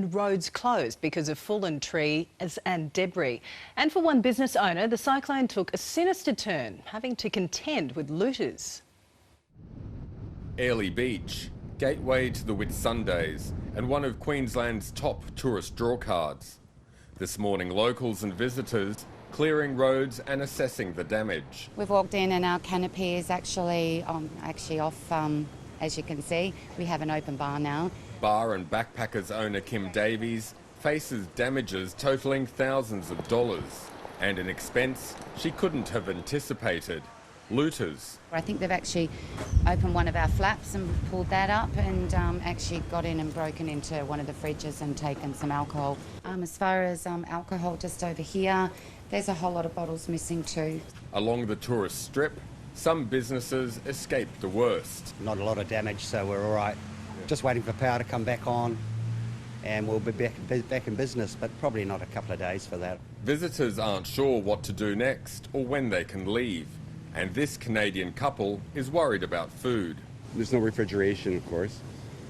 and roads closed because of fallen trees and debris. And for one business owner, the cyclone took a sinister turn, having to contend with looters. Airlie Beach, gateway to the Whitsundays and one of Queensland's top tourist drawcards. This morning, locals and visitors clearing roads and assessing the damage. We've walked in and our canopy is actually off, as you can see. We have an open bar now. Bar and backpackers owner Kim Davies faces damages totalling thousands of dollars and an expense she couldn't have anticipated. Looters. I think they've actually opened one of our flaps and pulled that up and actually got in and broken into one of the fridges and taken some alcohol. As far as alcohol, just over here, there's a whole lot of bottles missing too. Along the tourist strip, some businesses escaped the worst. Not a lot of damage, so we're all right. Just waiting for power to come back on and we'll be back in business, but probably not a couple of days for that. Visitors aren't sure what to do next or when they can leave. And this Canadian couple is worried about food. There's no refrigeration, of course.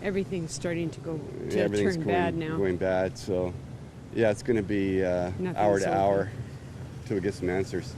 Everything's starting to turn bad now. Going bad, so yeah, it's going to be hour to hour till we get some answers.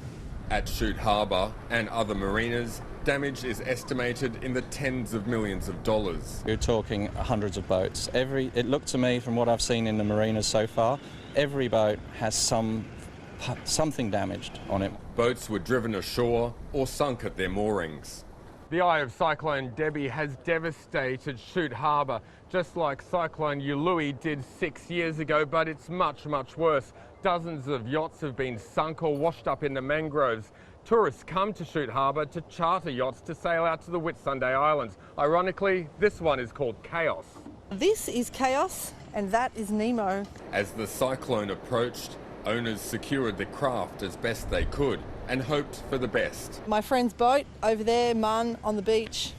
At Shute Harbour and other marinas, damage is estimated in the tens of millions of dollars. You're talking hundreds of boats. It looked to me, from what I've seen in the marinas so far, every boat has something damaged on it. Boats were driven ashore or sunk at their moorings. The eye of Cyclone Debbie has devastated Shute Harbour, just like Cyclone Yului did 6 years ago, but it's much, much worse. Dozens of yachts have been sunk or washed up in the mangroves. Tourists come to Shute Harbour to charter yachts to sail out to the Whitsunday Islands. Ironically, this one is called Chaos. This is Chaos and that is Nemo. As the cyclone approached, owners secured the craft as best they could and hoped for the best. My friend's boat over there, Mun, on the beach.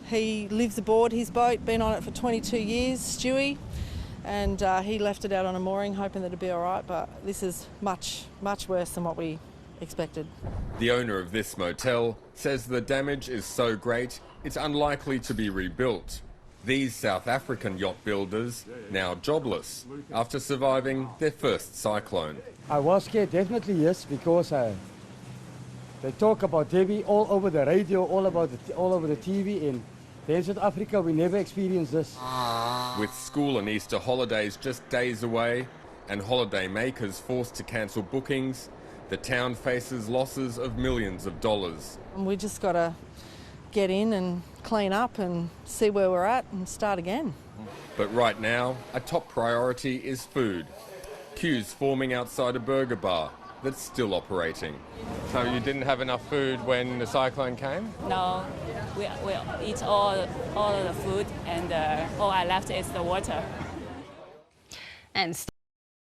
He lives aboard his boat, been on it for 22 years, Stewie, and he left it out on a mooring hoping that it'd be all right, but this is much, much worse than what we expected. The owner of this motel says the damage is so great it's unlikely to be rebuilt. These South African yacht builders now jobless after surviving their first cyclone. I was scared, definitely yes, because they talk about Debbie all over the radio, all over the TV, and in South Africa we never experienced this. With school and Easter holidays just days away and holiday makers forced to cancel bookings, the town faces losses of millions of dollars. We just got to get in and clean up and see where we're at and start again. But right now, a top priority is food. Queues forming outside a burger bar that's still operating. So you didn't have enough food when the cyclone came? No, we eat all of the food and all I left is the water. And